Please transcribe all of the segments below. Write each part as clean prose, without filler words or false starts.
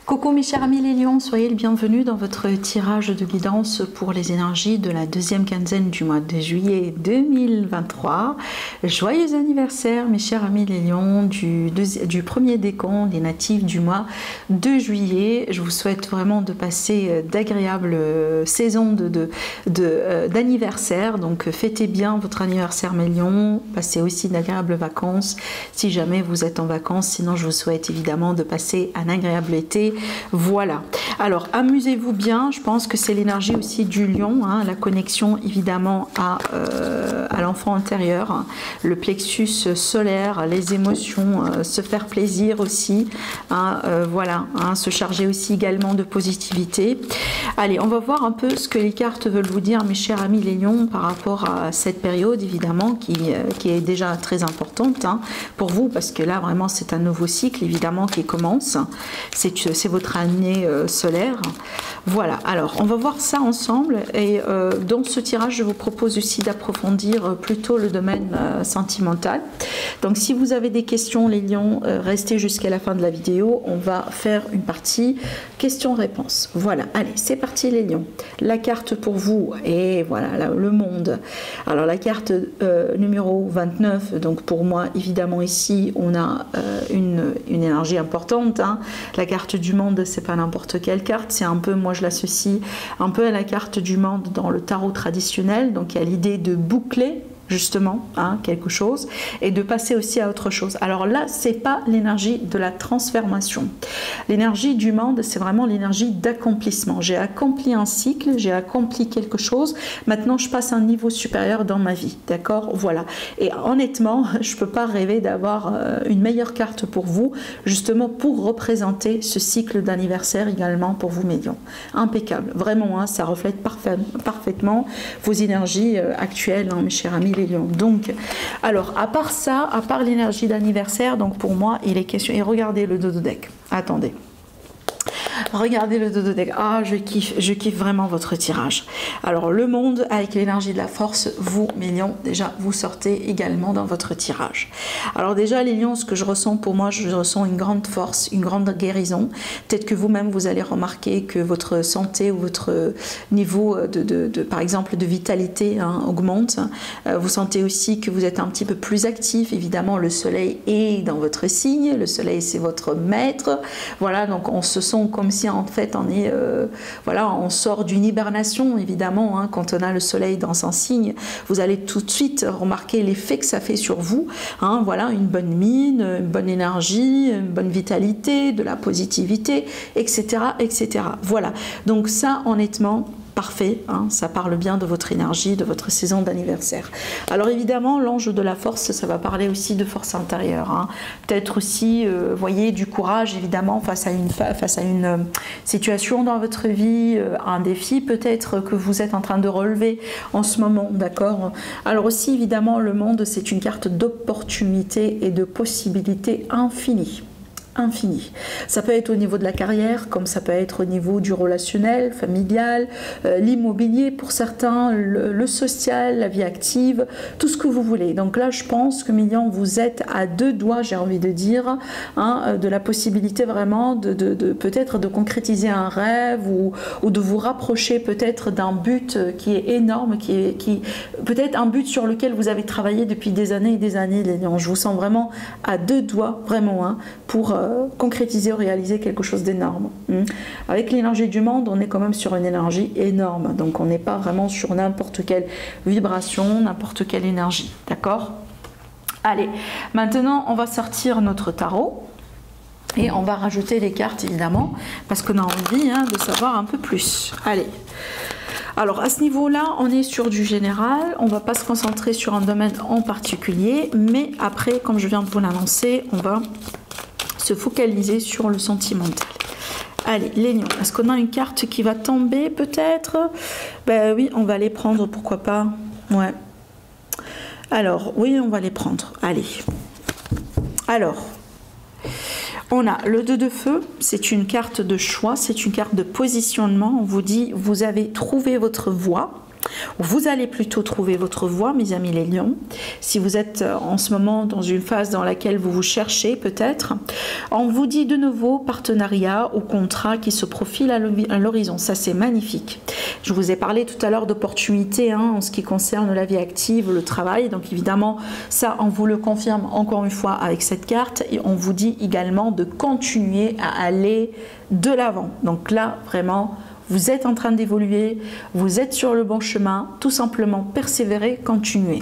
Coucou mes chers amis les lions, soyez le bienvenu dans votre tirage de guidance pour les énergies de la deuxième quinzaine du mois de juillet 2023. Joyeux anniversaire mes chers amis les lions du premier décompte des natifs du mois de juillet. Je vous souhaite vraiment de passer d'agréables saisons d'anniversaire. Donc fêtez bien votre anniversaire mes lions, passez aussi d'agréables vacances si jamais vous êtes en vacances. Sinon je vous souhaite évidemment de passer un agréable été. Voilà, alors amusez-vous bien, je pense que c'est l'énergie aussi du lion, hein, la connexion évidemment à l'enfant intérieur, hein, le plexus solaire, les émotions, se faire plaisir aussi, hein, voilà, hein, se charger aussi également de positivité. Allez, on va voir un peu ce que les cartes veulent vous dire mes chers amis les lions par rapport à cette période évidemment qui est déjà très importante, hein, pour vous, parce que là vraiment c'est un nouveau cycle évidemment qui commence, c'est votre année solaire. Voilà, alors on va voir ça ensemble et dans ce tirage je vous propose aussi d'approfondir plutôt le domaine sentimental. Donc si vous avez des questions les lions, restez jusqu'à la fin de la vidéo, on va faire une partie questions-réponses. Voilà, allez c'est parti les lions. La carte pour vous et voilà là, le monde. Alors la carte numéro 29, donc pour moi évidemment ici on a une énergie importante, hein. La carte du monde, c'est pas n'importe quelle carte, c'est un peu, moi je l'associe un peu à la carte du monde dans le tarot traditionnel, donc il y a l'idée de boucler justement, hein, quelque chose et de passer aussi à autre chose. Alors là c'est pas l'énergie de la transformation, l'énergie du monde c'est vraiment l'énergie d'accomplissement. J'ai accompli un cycle, j'ai accompli quelque chose, maintenant je passe à un niveau supérieur dans ma vie, d'accord, voilà. Et honnêtement je peux pas rêver d'avoir une meilleure carte pour vous, justement pour représenter ce cycle d'anniversaire également pour vous mes lions. Impeccable, vraiment, hein, ça reflète parfaitement vos énergies actuelles, hein, mes chers amis les lions. Donc, alors, à part ça, à part l'énergie d'anniversaire, donc pour moi, il est question... Et regardez le dodo deck. Attendez. Regardez le dodo deck. Ah, je kiffe vraiment votre tirage. Alors, le monde avec l'énergie de la force, vous, mes lions, déjà, vous sortez également dans votre tirage. Alors déjà, les lions, ce que je ressens pour moi, je ressens une grande force, une grande guérison. Peut-être que vous-même, vous allez remarquer que votre santé ou votre niveau par exemple, de vitalité, hein, augmente. Vous sentez aussi que vous êtes un petit peu plus actif. Évidemment, le soleil est dans votre signe. Le soleil, c'est votre maître. Voilà, donc on se sent comme si en fait on est voilà, on sort d'une hibernation évidemment, hein, quand on a le soleil dans son signe, vous allez tout de suite remarquer l'effet que ça fait sur vous, hein, voilà, une bonne mine, une bonne énergie, une bonne vitalité, de la positivité, etc., etc. Voilà, donc ça honnêtement parfait, hein, ça parle bien de votre énergie, de votre saison d'anniversaire. Alors évidemment, l'ange de la force, ça va parler aussi de force intérieure, hein. Peut-être aussi, voyez, du courage, évidemment, face à une situation dans votre vie, un défi peut-être que vous êtes en train de relever en ce moment, d'accord? Alors aussi, évidemment, le monde, c'est une carte d'opportunité et de possibilités infinies. Infini. Ça peut être au niveau de la carrière, comme ça peut être au niveau du relationnel, familial, l'immobilier pour certains, le social, la vie active, tout ce que vous voulez. Donc là, je pense que Million, vous êtes à deux doigts, j'ai envie de dire, hein, de la possibilité vraiment de peut-être de concrétiser un rêve ou de vous rapprocher peut-être d'un but qui est énorme, qui peut-être un but sur lequel vous avez travaillé depuis des années et des années, les lions. Je vous sens vraiment à deux doigts, vraiment, hein, pour concrétiser ou réaliser quelque chose d'énorme. Avec l'énergie du monde, on est quand même sur une énergie énorme, donc on n'est pas vraiment sur n'importe quelle vibration, n'importe quelle énergie, d'accord? Allez, maintenant on va sortir notre tarot et on va rajouter les cartes évidemment, parce qu'on a envie, hein, de savoir un peu plus. Allez. Alors à ce niveau-là, on est sur du général, on ne va pas se concentrer sur un domaine en particulier, mais après, comme je viens de vous l'annoncer, on va se focaliser sur le sentimental. Allez, les lions, est-ce qu'on a une carte qui va tomber peut-être? Ben oui, on va les prendre, pourquoi pas? Ouais. Alors, oui, on va les prendre. Allez. Alors, on a le 2 de feu, c'est une carte de choix, c'est une carte de positionnement. On vous dit, vous avez trouvé votre voie. Vous allez plutôt trouver votre voie, mes amis les lions. Si vous êtes en ce moment dans une phase dans laquelle vous vous cherchez peut-être, on vous dit de nouveau partenariat ou contrat qui se profile à l'horizon. Ça, c'est magnifique. Je vous ai parlé tout à l'heure d'opportunités en ce qui concerne la vie active, le travail. Donc évidemment, ça, on vous le confirme encore une fois avec cette carte. Et on vous dit également de continuer à aller de l'avant. Donc là, vraiment, vous êtes en train d'évoluer, vous êtes sur le bon chemin, tout simplement persévérer, continuer.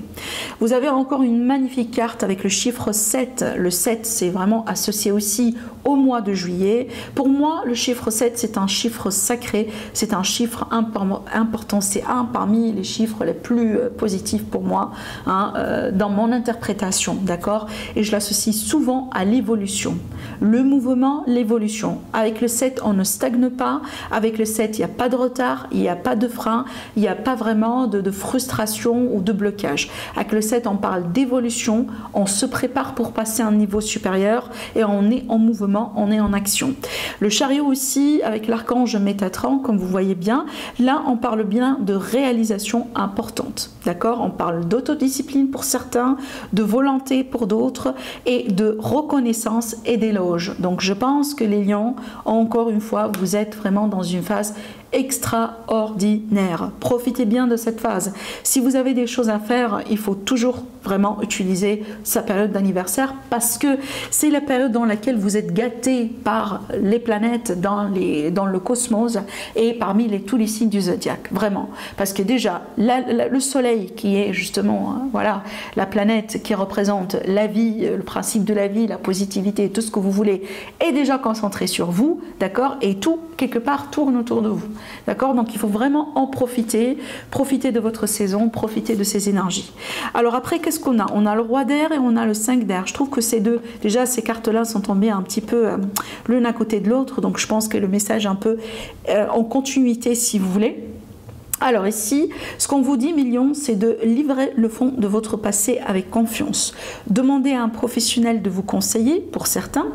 Vous avez encore une magnifique carte avec le chiffre 7. Le 7, c'est vraiment associé aussi au mois de juillet. Pour moi, le chiffre 7, c'est un chiffre sacré, c'est un chiffre important, c'est un parmi les chiffres les plus positifs pour moi dans mon interprétation, d'accord? Et je l'associe souvent à l'évolution. Le mouvement, l'évolution. Avec le 7, on ne stagne pas. Avec le 7, il n'y a pas de retard, il n'y a pas de frein, il n'y a pas vraiment de frustration ou de blocage. Avec le 7, on parle d'évolution, on se prépare pour passer à un niveau supérieur et on est en mouvement, on est en action. Le chariot aussi, avec l'archange Métatron, comme vous voyez bien, là on parle bien de réalisation importante. D'accord? On parle d'autodiscipline pour certains, de volonté pour d'autres et de reconnaissance et d'éloge. Donc je pense que les lions, encore une fois, vous êtes vraiment dans une phase extraordinaire. Profitez bien de cette phase. Si vous avez des choses à faire, il faut toujours vraiment utiliser sa période d'anniversaire parce que c'est la période dans laquelle vous êtes gâté par les planètes dans le cosmos et parmi tous les signes du zodiaque. Vraiment. Parce que déjà, le soleil qui est justement voilà, la planète qui représente la vie, le principe de la vie, la positivité, tout ce que vous voulez, est déjà concentré sur vous, d'accord? Et tout, quelque part, tourne autour de vous. D'accord? Donc il faut vraiment en profiter, profiter de votre saison, profiter de ces énergies. Alors après, qu'est-ce qu'on a? On a le roi d'air et on a le 5 d'air. Je trouve que ces deux, déjà ces cartes-là sont tombées un petit peu l'une à côté de l'autre, donc je pense que le message est un peu en continuité si vous voulez. Alors ici, ce qu'on vous dit, mes lions, c'est de livrer le fond de votre passé avec confiance. Demandez à un professionnel de vous conseiller, pour certains.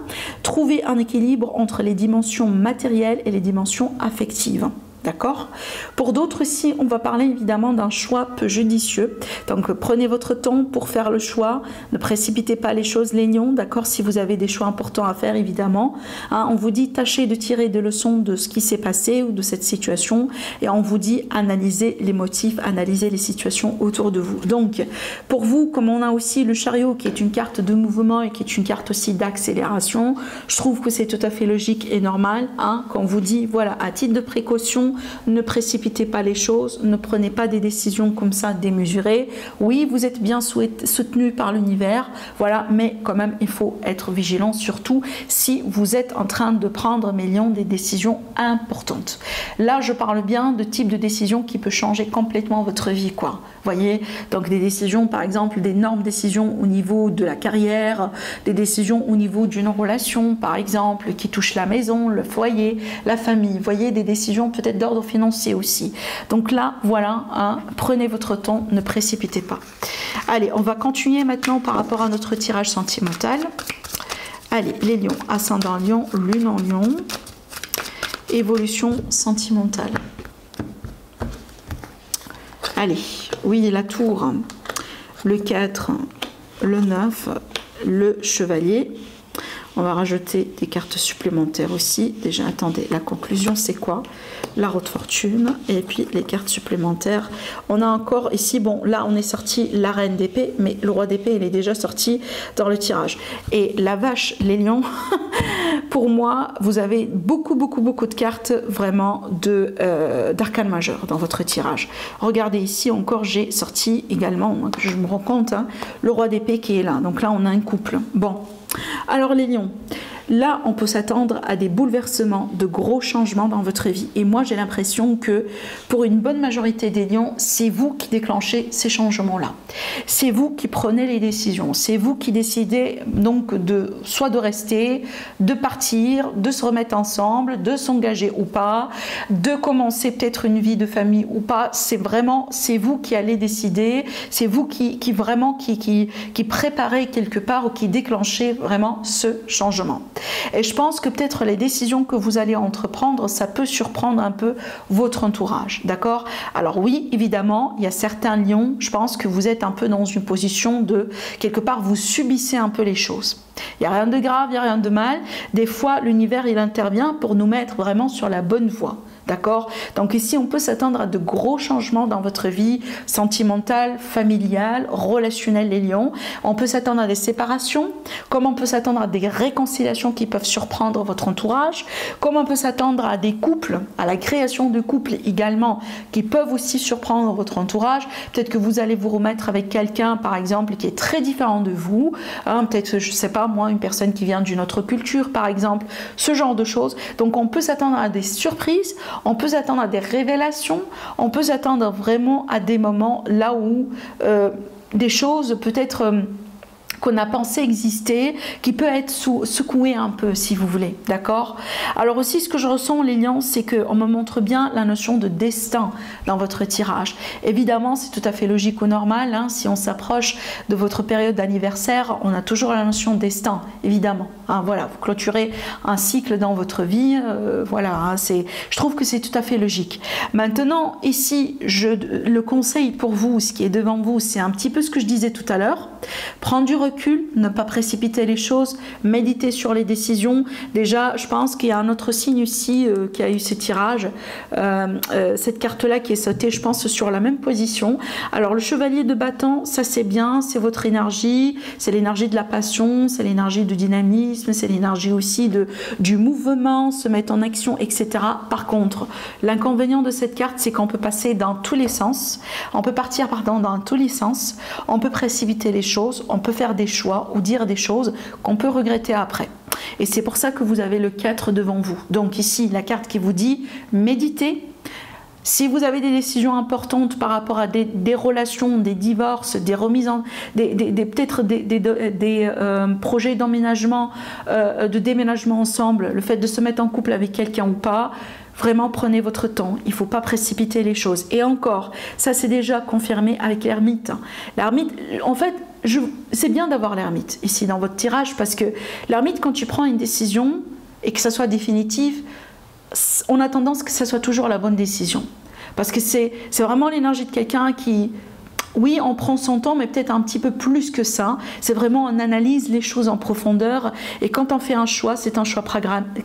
Trouvez un équilibre entre les dimensions matérielles et les dimensions affectives. D'accord? Pour d'autres ici, on va parler évidemment d'un choix peu judicieux. Donc prenez votre temps pour faire le choix. Ne précipitez pas les choses, les lions. D'accord? Si vous avez des choix importants à faire, évidemment. On vous dit tâchez de tirer des leçons de ce qui s'est passé ou de cette situation. Et on vous dit analysez les motifs, analysez les situations autour de vous. Donc pour vous, comme on a aussi le chariot qui est une carte de mouvement et qui est une carte aussi d'accélération, je trouve que c'est tout à fait logique et normal qu'on vous dit voilà, à titre de précaution, ne précipitez pas les choses, ne prenez pas des décisions comme ça démesurées. Oui, vous êtes bien soutenu par l'univers, voilà, mais quand même, il faut être vigilant, surtout si vous êtes en train de prendre, mes lions, des décisions importantes. Là, je parle bien de type de décision qui peut changer complètement votre vie, quoi. Voyez, donc des décisions, par exemple, d'énormes décisions au niveau de la carrière, des décisions au niveau d'une relation, par exemple, qui touche la maison, le foyer, la famille. Voyez, des décisions peut-être d'ordre financier aussi. Donc là, voilà, prenez votre temps, ne précipitez pas. Allez, on va continuer maintenant par rapport à notre tirage sentimental. Allez, les lions, ascendant lion, lune en lion, évolution sentimentale. Allez, oui, la tour, le 4, le 9, le chevalier. On va rajouter des cartes supplémentaires aussi. Déjà, attendez, la conclusion, c'est quoi? La roue de fortune et puis les cartes supplémentaires. On a encore ici, bon, là, on est sorti la reine d'épée, mais le roi d'épée, il est déjà sorti dans le tirage. Et la vache, les lions, pour moi, vous avez beaucoup de cartes vraiment d'arcane majeur dans votre tirage. Regardez ici, encore, j'ai sorti également, je me rends compte, le roi d'épée qui est là. Donc là, on a un couple. Bon. Alors les lions, là on peut s'attendre à des bouleversements, de gros changements dans votre vie. Et moi j'ai l'impression que pour une bonne majorité des lions, c'est vous qui déclenchez ces changements-là. C'est vous qui prenez les décisions. C'est vous qui décidez donc soit de rester, de partir, de se remettre ensemble, de s'engager ou pas, de commencer peut-être une vie de famille ou pas. C'est vous qui allez décider. C'est vous qui préparez quelque part ou qui déclenchez vraiment ce changement. Et je pense que peut-être les décisions que vous allez entreprendre, ça peut surprendre un peu votre entourage, d'accord? Alors oui, évidemment, il y a certains lions, je pense que vous êtes un peu dans une position de, quelque part, vous subissez un peu les choses. Il n'y a rien de grave, il n'y a rien de mal. Des fois, l'univers, il intervient pour nous mettre vraiment sur la bonne voie. D'accord? Donc ici, on peut s'attendre à de gros changements dans votre vie sentimentale, familiale, relationnelle, les lions. On peut s'attendre à des séparations, comme on peut s'attendre à des réconciliations qui peuvent surprendre votre entourage, comme on peut s'attendre à des couples, à la création de couples également, qui peuvent aussi surprendre votre entourage. Peut-être que vous allez vous remettre avec quelqu'un, par exemple, qui est très différent de vous. Hein, peut-être, je ne sais pas, moi, une personne qui vient d'une autre culture, par exemple, ce genre de choses. Donc, on peut s'attendre à des surprises. On peut s'attendre à des révélations, on peut s'attendre vraiment à des moments là où des choses peut-être qu'on a pensé exister, qui peut être secoué un peu, si vous voulez, d'accord? Alors aussi, ce que je ressens, les lions, c'est qu'on me montre bien la notion de destin dans votre tirage. Évidemment, c'est tout à fait logique ou normal, hein, si on s'approche de votre période d'anniversaire, on a toujours la notion de destin, évidemment. Hein, voilà, vous clôturez un cycle dans votre vie, voilà, hein, je trouve que c'est tout à fait logique. Maintenant, ici, le conseil pour vous, ce qui est devant vous, c'est un petit peu ce que je disais tout à l'heure, prendre du recul, ne pas précipiter les choses, méditer sur les décisions. Déjà, je pense qu'il y a un autre signe ici qui a eu ce tirage, cette carte-là qui est sautée, je pense, sur la même position. Alors, le chevalier de bâton, ça c'est bien, c'est votre énergie, c'est l'énergie de la passion, c'est l'énergie du dynamisme, c'est l'énergie aussi du mouvement, se mettre en action, etc. Par contre, l'inconvénient de cette carte, c'est qu'on peut passer dans tous les sens, on peut partir, pardon, dans tous les sens, on peut précipiter les choses, on peut faire des choix ou dire des choses qu'on peut regretter après. Et c'est pour ça que vous avez le 4 devant vous. Donc ici, la carte qui vous dit méditez. Si vous avez des décisions importantes par rapport à des relations, des divorces, des remises en... peut-être des projets d'emménagement, de déménagement ensemble, le fait de se mettre en couple avec quelqu'un ou pas, vraiment prenez votre temps, il ne faut pas précipiter les choses. Et encore, ça c'est déjà confirmé avec l'ermite. L'ermite, en fait, c'est bien d'avoir l'ermite ici dans votre tirage parce que l'ermite, quand tu prends une décision et que ça soit définitif, on a tendance que ça soit toujours la bonne décision. Parce que c'est vraiment l'énergie de quelqu'un qui, oui, on prend son temps, mais peut-être un petit peu plus que ça. C'est vraiment, on analyse les choses en profondeur. Et quand on fait un choix, c'est un choix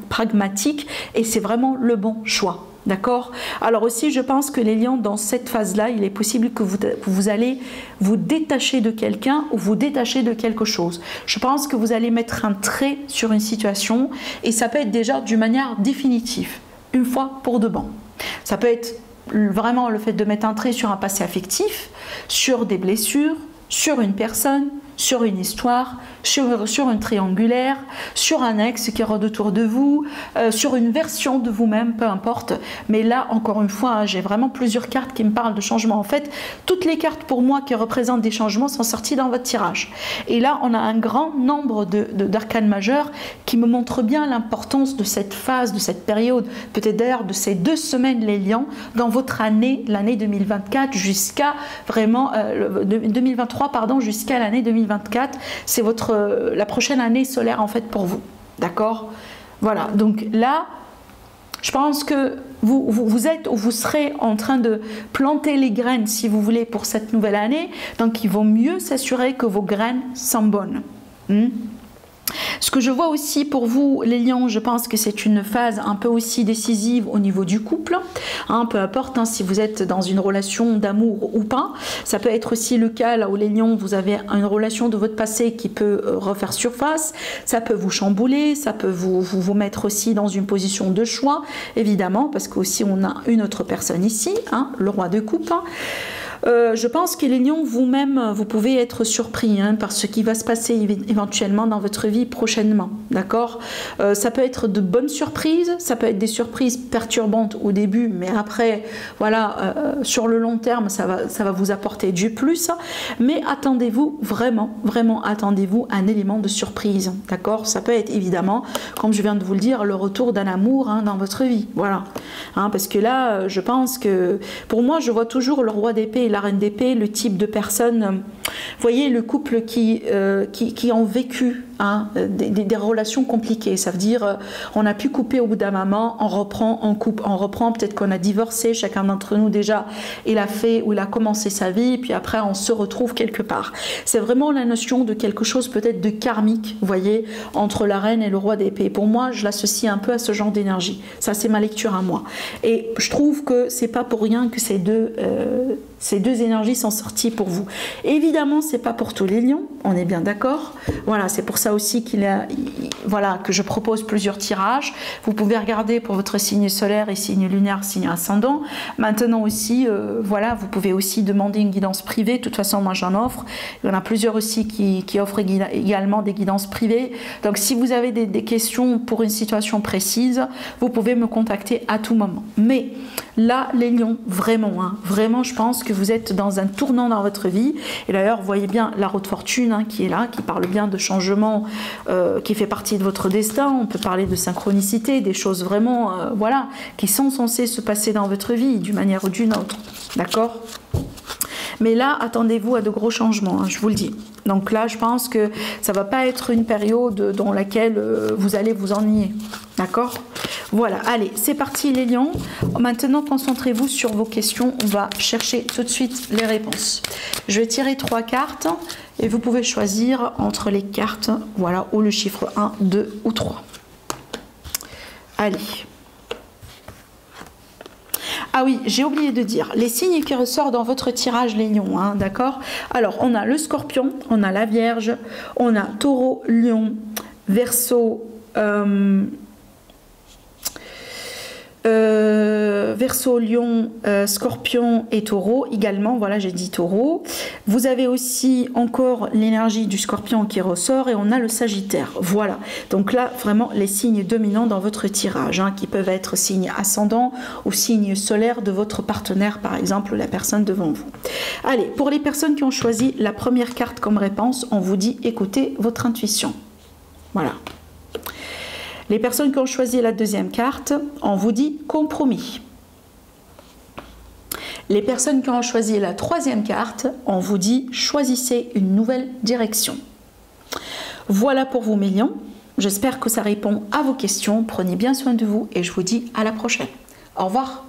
pragmatique et c'est vraiment le bon choix. D'accord? Alors aussi, je pense que les lions, dans cette phase-là, il est possible que vous allez vous détacher de quelqu'un ou vous détacher de quelque chose. Je pense que vous allez mettre un trait sur une situation et ça peut être déjà d'une manière définitive, une fois pour de bon. Ça peut être vraiment le fait de mettre un trait sur un passé affectif, sur des blessures, sur une personne, sur une histoire, sur une triangulaire, sur un ex qui rôde autour de vous, sur une version de vous-même, peu importe. Mais là, encore une fois, hein, j'ai vraiment plusieurs cartes qui me parlent de changement. En fait, toutes les cartes pour moi qui représentent des changements sont sorties dans votre tirage. Et là, on a un grand nombre d'arcanes majeures qui me montrent bien l'importance de cette phase, de cette période, peut-être d'ailleurs de ces 2 semaines, les lions, dans votre année, l'année 2024, jusqu'à vraiment, 2023, pardon, jusqu'à l'année 2024. C'est la prochaine année solaire en fait pour vous, d'accord? Voilà, donc là je pense que vous êtes ou vous serez en train de planter les graines si vous voulez pour cette nouvelle année, donc il vaut mieux s'assurer que vos graines sont bonnes. Ce que je vois aussi pour vous, les lions, je pense que c'est une phase un peu aussi décisive au niveau du couple. Hein, peu importe hein, si vous êtes dans une relation d'amour ou pas. Ça peut être aussi le cas là où les lions, vous avez une relation de votre passé qui peut refaire surface. Ça peut vous chambouler, ça peut vous mettre aussi dans une position de choix, évidemment, parce qu'aussi on a une autre personne ici, hein, le roi de coupe. Je pense que les lions, vous-même, vous pouvez être surpris hein, par ce qui va se passer éventuellement dans votre vie prochainement, d'accord? Ça peut être de bonnes surprises, ça peut être des surprises perturbantes au début, mais après, voilà, sur le long terme, ça va vous apporter du plus. Mais attendez-vous, vraiment attendez-vous un élément de surprise, d'accord? Ça peut être évidemment, comme je viens de vous le dire, le retour d'un amour hein, dans votre vie, voilà. Hein, parce que là, je pense que, pour moi, je vois toujours le roi d'épée et la reine d'épée, le type de personnes, vous voyez, le couple qui ont vécu hein, des relations compliquées. Ça veut dire on a pu couper au bout d'un moment, on reprend, on coupe, on reprend. Peut-être qu'on a divorcé, chacun d'entre nous déjà, il a fait ou il a commencé sa vie, puis après on se retrouve quelque part. C'est vraiment la notion de quelque chose peut-être de karmique, vous voyez, entre la reine et le roi d'épée. Pour moi, je l'associe un peu à ce genre d'énergie. Ça, c'est ma lecture à moi. Et je trouve que c'est pas pour rien que ces deux énergies sont sorties pour vous. Évidemment, c'est pas pour tous les lions, on est bien d'accord. Voilà, c'est pour ça aussi voilà, que je propose plusieurs tirages. Vous pouvez regarder pour votre signe solaire et signe lunaire, signe ascendant. Maintenant aussi, voilà, vous pouvez aussi demander une guidance privée. De toute façon, moi j'en offre. Il y en a plusieurs aussi qui offrent également des guidances privées. Donc si vous avez des questions pour une situation précise, vous pouvez me contacter à tout moment. Mais là, les lions, vraiment, hein, vraiment, je pense que vous êtes dans un tournant dans votre vie. Et d'ailleurs, vous voyez bien la roue de fortune, hein, qui est là, qui parle bien de changement, qui fait partie de votre destin. On peut parler de synchronicité, des choses vraiment, voilà, qui sont censées se passer dans votre vie d'une manière ou d'une autre. D'accord ? Mais là, attendez-vous à de gros changements, hein, je vous le dis. Donc là, je pense que ça ne va pas être une période dans laquelle vous allez vous ennuyer. D'accord ? Voilà, allez, c'est parti les lions. Maintenant, concentrez-vous sur vos questions. On va chercher tout de suite les réponses. Je vais tirer 3 cartes et vous pouvez choisir entre les cartes, voilà, ou le chiffre 1, 2 ou 3. Allez. Ah oui, j'ai oublié de dire, les signes qui ressortent dans votre tirage, les lions, hein, d'accord? Alors, on a le scorpion, on a la vierge, on a taureau, lion, verseau, Verseau, lion, scorpion et taureau également, voilà, j'ai dit taureau. Vous avez aussi encore l'énergie du scorpion qui ressort et on a le sagittaire, voilà. Donc là, vraiment les signes dominants dans votre tirage, hein, qui peuvent être signes ascendants ou signes solaires de votre partenaire, par exemple la personne devant vous. Allez, pour les personnes qui ont choisi la première carte comme réponse, on vous dit écoutez votre intuition. Voilà. Les personnes qui ont choisi la deuxième carte, on vous dit compromis. Les personnes qui ont choisi la troisième carte, on vous dit choisissez une nouvelle direction. Voilà pour vous mes lions. J'espère que ça répond à vos questions. Prenez bien soin de vous et je vous dis à la prochaine. Au revoir.